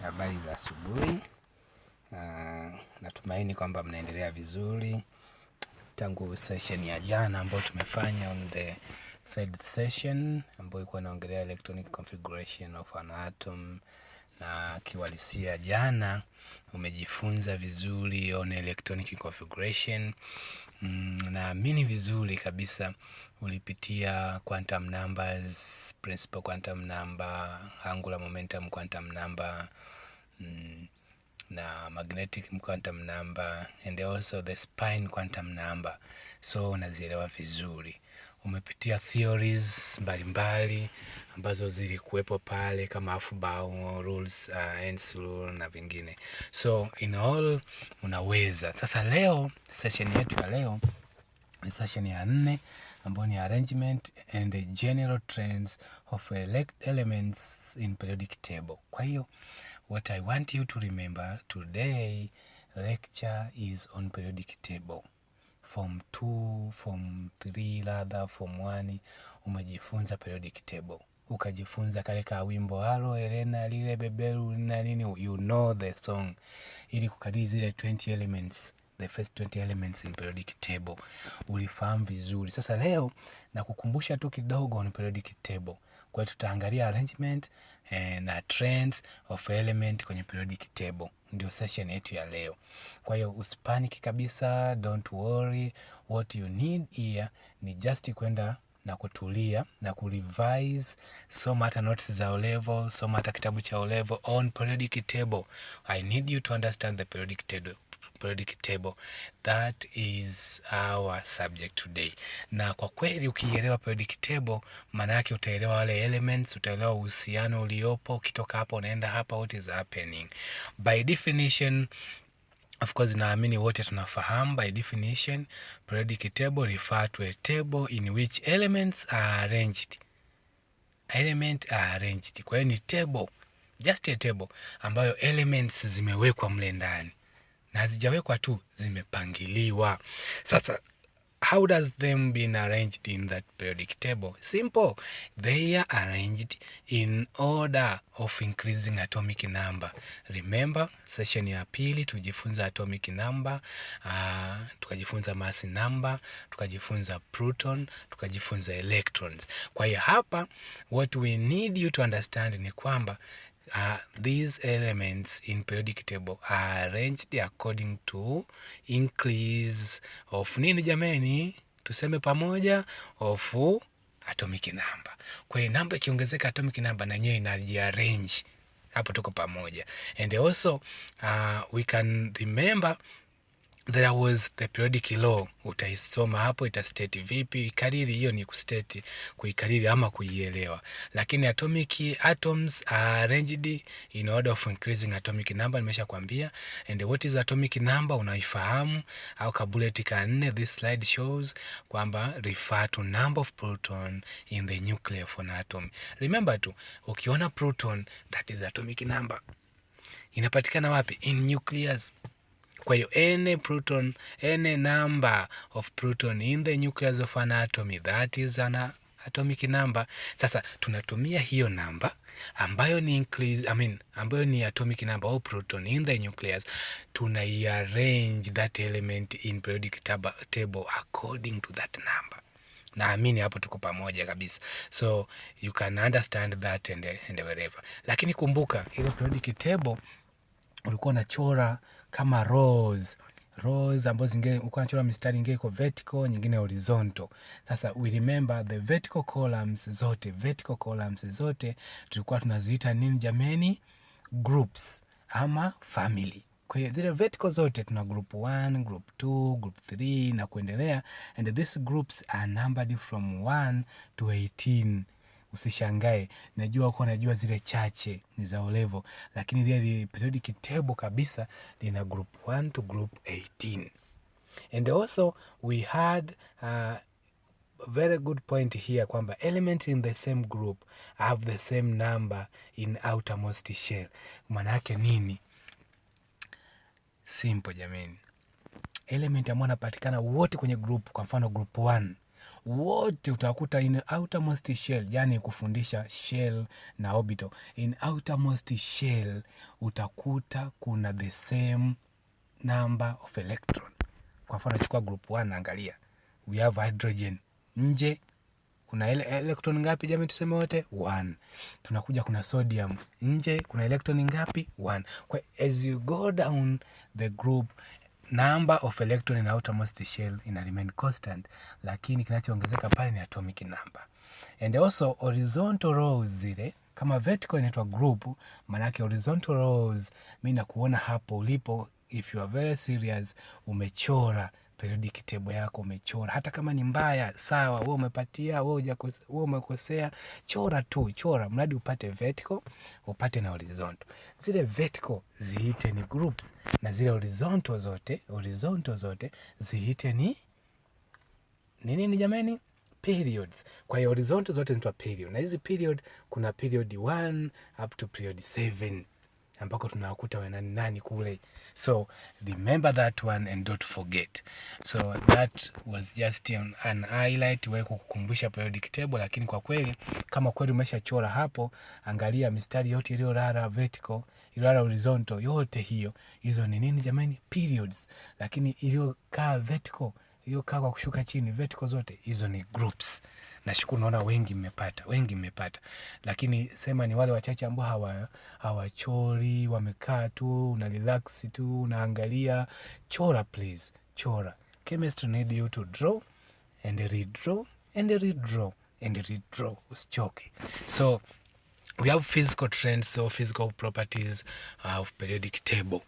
Habari za asubuhi. Natumaini kwamba mnaendelea vizuri tangu session ya jana ambayo tumefanya on the third session ambayo ilikuwa inaongelea electronic configuration of an atom, na kiwalisia jana umejifunza vizuri on electronic configuration. Naamini vizuri kabisa ulipitia quantum numbers, principal quantum number, angular momentum quantum number, na magnetic quantum number and also the spin quantum number. So unazielewa vizuri. Umepitia theories mbalimbali ambazo zilikuwepo pale kama Aufbau rules, Hens rule na vingine. So in all unaweza. Sasa leo session yetu ya leo ni session ya 4 ambayo ni arrangement and the general trends of elements in periodic table. Kwa hiyo what I want you to remember today lecture is on periodic table. Form 2, Form 3 rather, Form 1 umejifunza periodic table. Ukajifunza kale ka wimbo halo Elena lile beberu na nini, you know the song. Ili kukadiri zile 20 elements, the first 20 elements in periodic table. Ulifahamu vizuri. Sasa leo na kukumbusha tu kidogo on periodic table. Kwa tutaangalia arrangement na trends of element kwenye periodic table. Ndio session yetu ya leo. Kwa hiyo usipanic kabisa, don't worry. What you need here ni just kwenda na kutulia na kurevise. Soma hata notes za O-level, soma hata kitabu cha O-level on periodic table. I need you to understand the periodic table. That is our subject today. Na kwa kweli ukielewa periodic table, maana yake utaelewa wale elements, utaelewa uhusiano uliopo, ukitoka hapa unaenda hapa, what is happening. By definition, of course naamini wote tunafahamu, by definition periodic table refer to a table in which elements are arranged. Kwa hiyo ni table, just a table ambayo elements zimewekwa mle ndani. Na hazijawekwa tu, zimepangiliwa. Sasa how does them been arranged in that periodic table? Simple. They are arranged in order of increasing atomic number. Remember, session ya pili tujifunza atomic number, tukajifunza mass number, tukajifunza proton, tukajifunza electrons. Kwa hiyo hapa, what we need you to understand ni kwamba these elements in periodic table are arranged according to increase of nini jameni, tuseme pamoja, of atomic number. Kwa hiyo namba ikiongezeka atomic number na yenyewe inajiarrange. Hapo tuko pamoja. And also we can remember there was the periodic law. Utaisoma hapo, itastate vipi. Ikariri hiyo ni kustate, kuikariri ama kuielewa. Lakini atoms are arranged in order of increasing atomic number, nimesha kwambia. And what is atomic number unaifahamu, au kabuleti ka 4 this slide shows kwamba refer to number of proton in the nucleus of an atom. Remember tu, ukiona proton, that is atomic number. Inapatikana wapi? In nucleus. Kwa hiyo any number of proton in the nucleus of an atom, that is an atomic number. Sasa tunatumia hiyo namba ambayo ni ambayo ni atomic number au proton in the nucleus, tunaiarrange that element in periodic table according to that number. Naamini hapo tuko pamoja kabisa. So you can understand that and wherever. Lakini kumbuka ile periodic table ulikuwa unachora kama rows ambazo zingine ulikuwa unachora mistari, nyingine iko vertical, nyingine horizontal. Sasa we remember the vertical columns zote tulikuwa tunaziita nini jameni? Groups ama family. Kwa hiyo zile vertical zote tuna group 1, group 2, group 3 na kuendelea, and these groups are numbered from 1 to 18. Usishangae, najua zile chache ni za O-level, lakini ile periodic table kabisa lina group 1 to group 18. And also we had a very good point here kwamba elements in the same group have the same number in outermost shell. Maana yake nini? Simple jameni. Element ambao wanapatikana wote kwenye group, kwa mfano group 1 wote utakuta in outermost shell, yani kufundisha shell na orbital. In outermost shell utakuta kuna the same number of electron. Kwa mfano chukua group 1, angalia, we have hydrogen nje, kuna electron ngapi jamani? Tuseme wote 1. Tunakuja kuna sodium nje, kuna electron ngapi? 1. Kwa as you go down the group, number of electron in outermost shell ina remain constant, lakini kinachoongezeka pale ni atomic number. And also horizontal rows zile, kama vertical inaitwa group, manake horizontal rows mimi nakuona hapo ulipo, if you are very serious, umechora periodic table yako, umechora hata kama ni mbaya, sawa, wewe umepatia, wewe umekosea, chora tu, chora mradi upate vertical, upate na horizontal. Zile vertical ziite ni groups, na zile horizontal zote ziite ni nini jamani? Periods. Kwa hiyo horizontal zote zinaitwa period, na hizi period kuna period 1 up to period 7 ambako tunawakuta wenani nani kule. So remember that one and don't forget. So that was just an highlight wewe kukukumbusha periodic table, lakini kwa kweli kama kweli umeshachora hapo, angalia mistari yote iliyolala vertical, iliyolala horizontal, yote hizo ni nini jamani? Periods. Lakini iliyokaa vertical, iliyokaa kwa kushuka chini, vertical zote hizo ni groups. Nashukuru naona wengi mmepata. Lakini sema ni wale wachache ambao hawachori, wamekaa tu, una relax tu, unaangalia. Chora please, chora. Chemistry need you to draw and redraw and redraw and redraw. Usichoke. So we have physical trends, so physical properties of periodic table.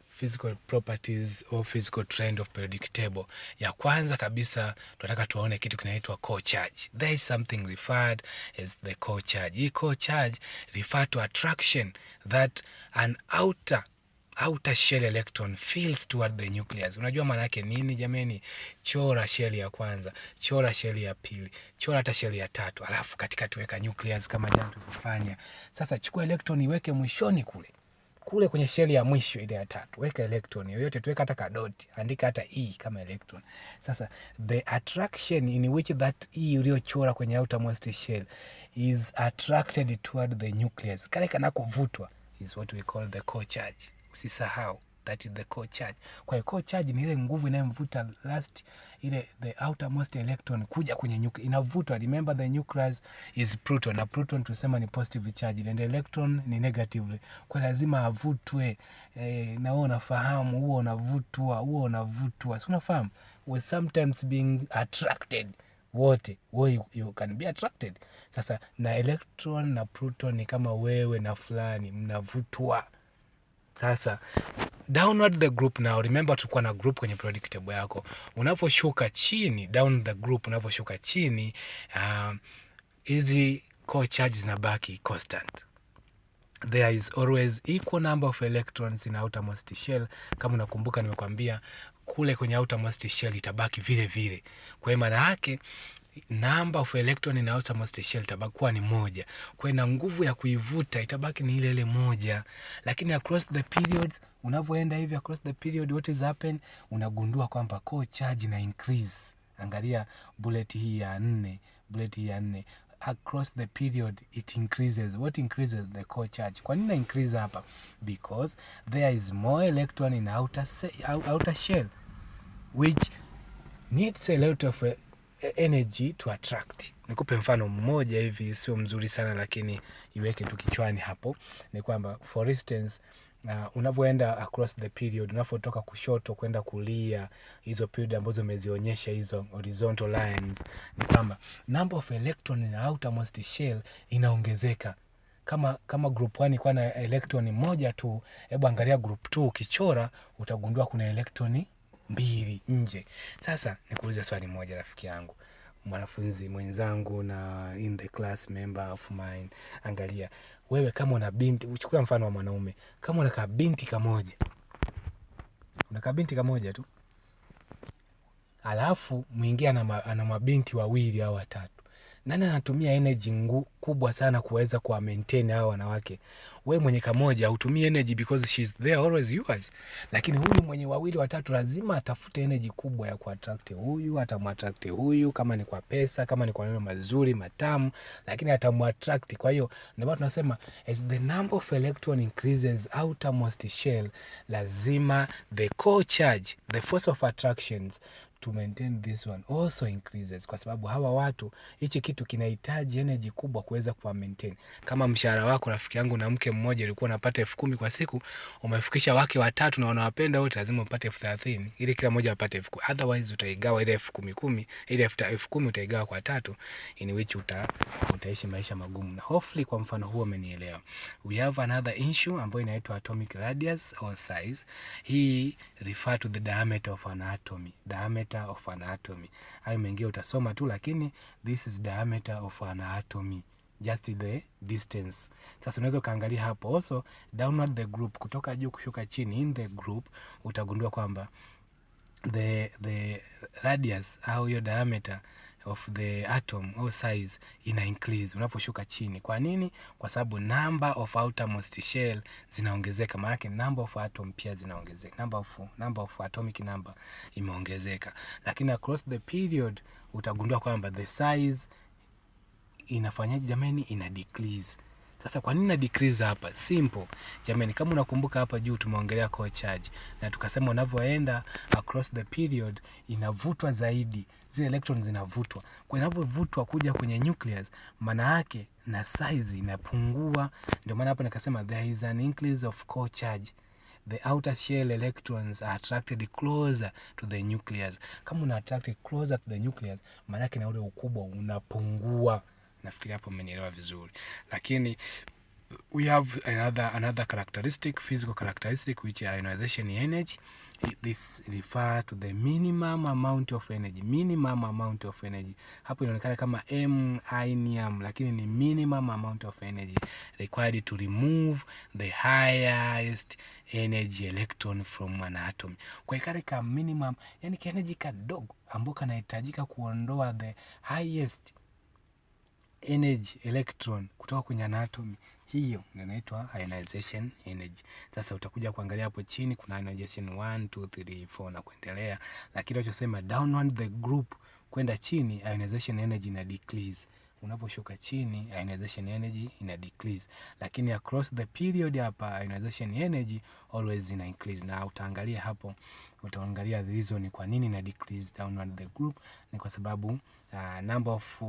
Physical properties or physical trend of periodic table. Ya kwanza kabisa tunataka tuone kitu kinaitwa core charge. There is something referred as the core charge. Hii core charge refer to attraction that an outer shell electron feels toward the nucleus. Unajua maana yake nini jameni? Chora shell ya kwanza, chora shell ya pili, chora hata shell ya tatu, alafu katika tuweka nucleus kama jana tulifanya. Sasa chukua electron iweke mwishoni kule kwenye shell ya mwisho ile ya tatu, weka electron yoyote, tuweka hata kadoti, andika hata E kama electron. Sasa the attraction in which that E uliochora kwenye outermost shell is attracted toward the nucleus, kale kana kuvutwa, is what we call the core charge. Usisahau, that is the core charge. Kwa hiyo core charge ni ile nguvu inayomvuta last ile the outermost electron kuja kwenye nucleus, inavutwa. Remember the nucleus is proton, na proton tusema ni positive charge and electron ni negative. Kwa lazima avutwe. Na wewe unafahamu huo unavutwa. Si unafahamu? We sometimes being attracted. Wote you can be attracted. Sasa na electron na proton ni kama wewe na fulani mnavutwa. Sasa downward the group now. Remember tulikuwa na group kwenye periodic table yako. Unaposhuka chini, down the group, unaposhuka chini, hizi core charges zinabaki constant. There is always equal number of electrons in outermost shell. Kama unakumbuka nimekwambia kule kwenye outermost shell itabaki vile vile. Kwa hiyo maana yake number of electron in outermost shell itabakuwa ni 1. Kwa hiyo na nguvu ya kuivuta itabaki ni ile moja. Lakini across the periods, unavyoenda hivi across the period, what is happen? Unagundua kwamba core charge na increase. Angalia bullet hii ya 4. Across the period it increases. What increases? The core charge. Kwa nini increase hapa? Because there is more electron in outer shell which needs a lot of energy to attract. Nikupe mfano mmoja hivi, sio mzuri sana lakini iweke tu kichwani hapo. Ni kwamba for instance, unavyoenda across the period, unapotoka kushoto kwenda kulia, hizo period ambazo umezionyesha hizo horizontal lines, ni kwamba number of electron in outermost shell inaongezeka. Kama group 1 ilikuwa na electron moja tu, hebu angalia group 2 ukichora utagundua kuna electron 2 nje. Sasa nikuulize swali moja rafiki yangu, mwanafunzi mwenzangu na in the class member of mine. Angalia, wewe kama una binti, uchukua mfano wa mwanaume, kama una kabinti kamoja tu, alafu mwingine ana mabinti 2 au 3, nani anatumia energy kubwa sana kuweza kuwa maintain hao wanawake. Wewe mwenye kamoja utumie energy because she's there always yours, lakini huyu mwenye wawili watatu lazima atafute energy kubwa ya kuattract huyu, atamwattract huyu, kama ni kwa pesa, kama ni kwa neno mazuri matamu, lakini atamwattract. Kwa hiyo ndio tunasema as the number of electron increases outermost shell, lazima the core charge, the force of attractions to maintain this one also increases, kwa sababu hawa watu, hichi kitu kinahitaji energy kubwa kuweza kuwa maintain. Kama mshahara wako rafiki yangu na mke mmoja ulikuwa unapata 10,000 kwa siku, umefikisha wake watatu na wanawapenda wote, lazima upate 30,000 ili kila mmoja apate 10,000. Otherwise utaigawa ile 10,000 ile 10,000 utaigawa kwa tatu, in which utaishi maisha magumu. Na hopefully kwa mfano huo umenielewa. We have another issue ambayo inaitwa atomic radius or size. Hii refer to the diameter of an atom. Diameter of an atom. Hayo mengine utasoma tu, lakini this is diameter of an atom, just the distance. Sasa unaweza kaangalia hapo also downward the group, kutoka juu kushuka chini in the group, utagundua kwamba the radius au hiyo diameter of the atom or size ina increase unaposhuka chini. Kwa nini? Kwa sababu number of outermost shell zinaongezeka, maana yake number of atom pia zinaongezeka, number of atomic number imeongezeka. Lakini across the period utagundua kwamba the size inafanyaje jamani? Ina decrease. Sasa kwa nini na decrease hapa? Simple jamani, kama unakumbuka hapa juu tumeongelea core charge na tukasema unavyoenda across the period inavutwa zaidi, zile electrons zinavutwa. Kwa inavyovutwa kuja kwenye nucleus, maana yake na size inapungua. Ndio maana hapa nikasema there is an increase of core charge. The outer shell electrons are attracted closer to the nucleus. Kama una attracted closer to the nucleus, maana yake na ule ukubwa unapungua. Nafikiri hapo mmenielewa vizuri. Lakini we have another characteristic, physical characteristic, which is ionization energy. This refer to the minimum amount of energy. Minimum amount of energy. Hapo inaonekana kama M, lakini ni minimum amount of energy required to remove the highest energy electron from an atom. Kwa ikare ka minimum, yani ka energy kadogo ambao kanahitajika kuondoa the highest energy electron kutoka kwenye atom, hiyo inaitwa ionization energy. Sasa utakuja kuangalia hapo chini kuna ionization 1 2 3 4 na kuendelea, lakini tunachosema downward the group kwenda chini, ionization energy ina decrease. Unaposhuka chini, ionization energy ina decrease, lakini across the period hapa ionization energy always ina increase. Na utaangalia hapo, utaangalia the reason kwa nini ina decrease downward the group. Ni kwa sababu number of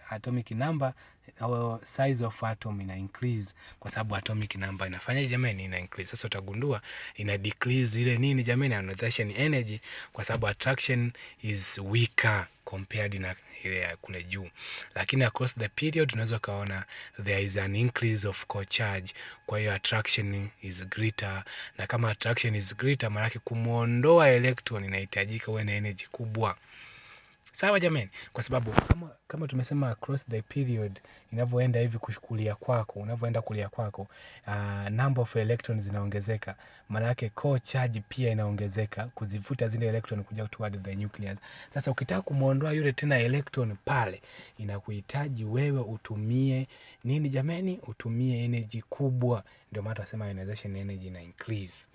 atomic number au size of atom ina increase, kwa sababu atomic number inafanya jamani, ina increase. Sasa utagundua ina decrease ile nini jamani, ionization energy, kwa sababu attraction is weaker compared na ile kule juu. Lakini across the period unaweza kaona there is an increase of core charge, kwa hiyo attraction is greater. Na kama attraction is greater, maana yake kumuondoa electron inahitajika uwe na energy kubwa. Sawa jamani, kwa sababu kama tumesema across the period, inavyoenda hivi kulia kwako, unavyoenda kulia kwako, number of electrons zinaongezeka, maana yake core charge pia inaongezeka kuzivuta zile electron kuja toward the nucleus. Sasa ukitaka kumuondoa yule tena electron pale, inakuhitaji wewe utumie nini jamani? Utumie energy kubwa. Ndio maana tunasema ionization energy ina increase.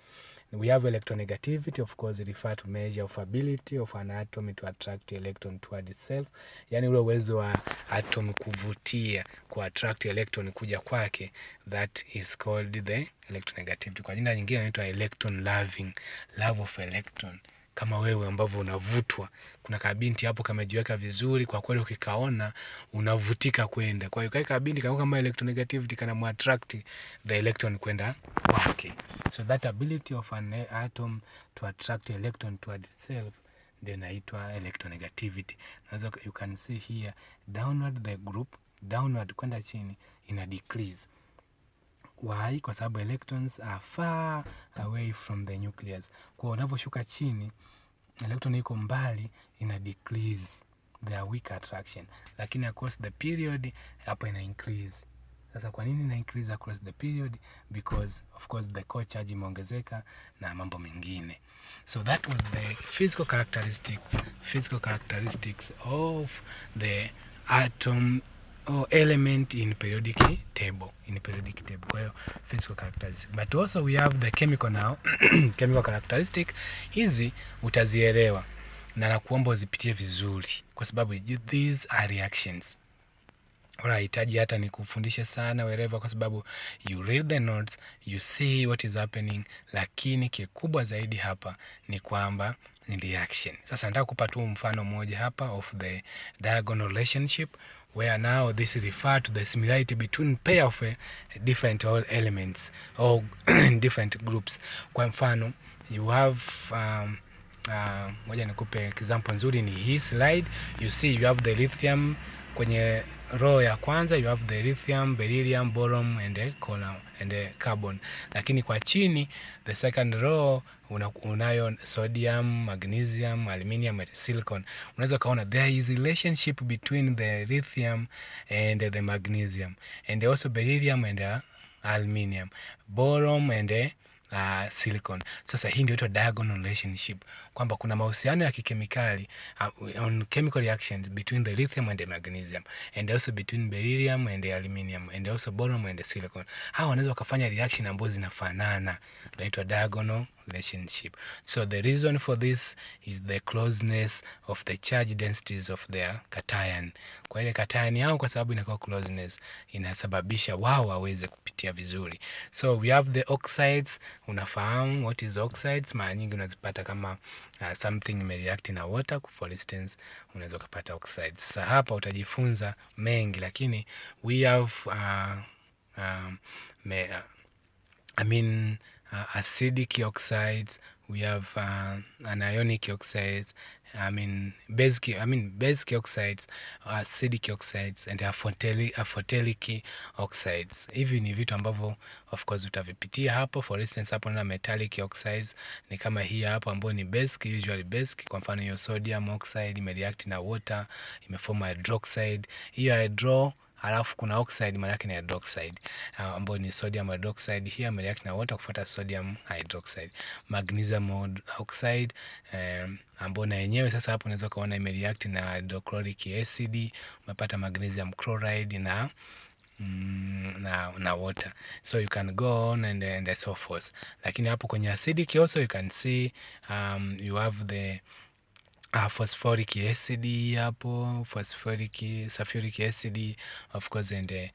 We have electronegativity, of course, refer to measure of ability of an atom to attract electron toward itself. Yani ule uwezo wa atom kuvutia, ku attract electron kuja kwake, that is called the electronegativity. Kwa jina nyingine inaitwa electron loving, love of electron. Kama wewe ambavyo unavutwa, kuna kabinti hapo kamejiweka vizuri, kwa kweli ukikaona unavutika kwenda. Kwa hiyo kabinti kama electronegativity kana attract the electron kwenda kwake. So that ability of an atom to attract electron toward itself then inaitwa electronegativity. Naweza, you can see here downward the group, downward kwenda chini ina decrease. Why? Kwa sababu electrons are far away from the nucleus. Kwa unaposhuka chini, electron iko mbali, ina decrease their weak attraction. Lakini across the period hapa ina increase. Sasa kwa nini ina increase across the period? Because of course the core charge imeongezeka na mambo mengine. So that was the physical characteristics of the atom element in periodic table. Kwa hiyo physical characteristics, but also we have the chemical now. Chemical characteristic hizi utazielewa na nakuomba uzipitie vizuri, kwa sababu these are reactions. Unahitaji hata nikufundishe sana wherever, kwa sababu you read the notes, you see what is happening, lakini kikubwa zaidi hapa ni kwamba ni reaction. Sasa nataka kupa tu mfano mmoja hapa of the diagonal relationship, where now this refer to the similarity between pair of different elements or different groups. Kwa mfano you have moja nikupe example nzuri, ni hii slide. You see you have the lithium kwenye row ya kwanza, you have the lithium, beryllium, boron and carbon, lakini kwa chini the second row unayo sodium, magnesium, aluminium and silicon. Unaweza kaona there is relationship between the lithium and the magnesium and also beryllium and aluminium, boron and silicon. Sasa hii ndio diagonal relationship, kwamba kuna mahusiano ya kikemikali on chemical reactions between the lithium and the magnesium and also between beryllium and the aluminium and also boron and the silicon. Hawa wanaweza kufanya reaction ambazo zinafanana, inaitwa diagonal relationship. So the reason for this is the closeness of the charge densities of their cation. Kwa ile cation yao, kwa sababu inakuwa closeness, inasababisha wao waweze kupitia vizuri. So we have the oxides. Unafahamu what is oxides? Mara nyingi unazipata kama something imereact na water, for instance unaweza kupata oxides. Sasa hapa utajifunza mengi, lakini we have acidic oxides, we have anionic oxides, basic oxides, acidic oxides and aphotelic oxides. Hivi ni vitu ambavyo of course utavipitia hapo. For instance hapo na metallic oxides ni kama hii hapo, ambayo ni basic, usually basic. Kwa mfano hiyo sodium oxide imereact na water, imeform hydroxide. Hiyo hydro halafu kuna oxide, maana yake ni hydroxide, ambayo ni sodium hydroxide. Here imereact na water kufuata sodium hydroxide. Magnesium oxide ambayo na yenyewe sasa hapo unaweza kuona imereact na hydrochloric acid, umepata magnesium chloride na water. So you can go on and so forth. Lakini hapo kwenye acidic also you can see you have the phosphoric acid hapo, sulfuric acid of course and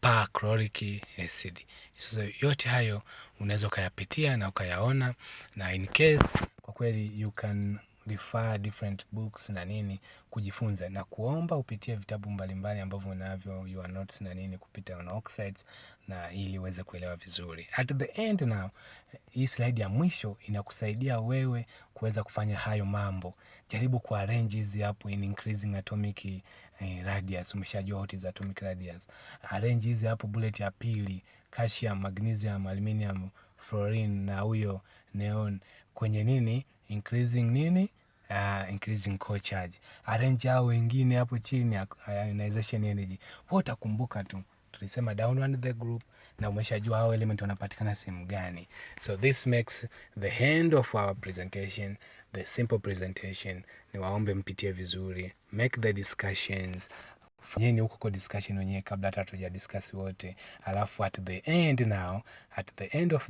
perchloric acid. So yote hayo unaweza ukayapitia na ukayaona, na in case kwa kweli you can refer different books na nini kujifunza, na kuomba upitie vitabu mbalimbali ambavyo unavyo your notes na nini kupita on oxides, na ili uweze kuelewa vizuri. At the end now, hii slide ya mwisho inakusaidia wewe kuweza kufanya hayo mambo. Jaribu kuarrange hizi hapo in increasing atomic radius. Umeshajua what is atomic radius. Arrange hizi hapo bullet ya pili, calcium, magnesium, aluminium, fluorine na huyo neon kwenye nini increasing nini increasing core charge. Arrange hao wengine hapo chini ionization energy. Wewe utakumbuka tu tulisema downward the group, na umeshajua hao element wanapatikana sehemu gani. So this makes the end of our presentation, the simple presentation. Ni waombe mpitie vizuri, make the discussions, fanyeni huko kwa discussion wenyewe kabla hata tuja discuss wote, alafu at the end of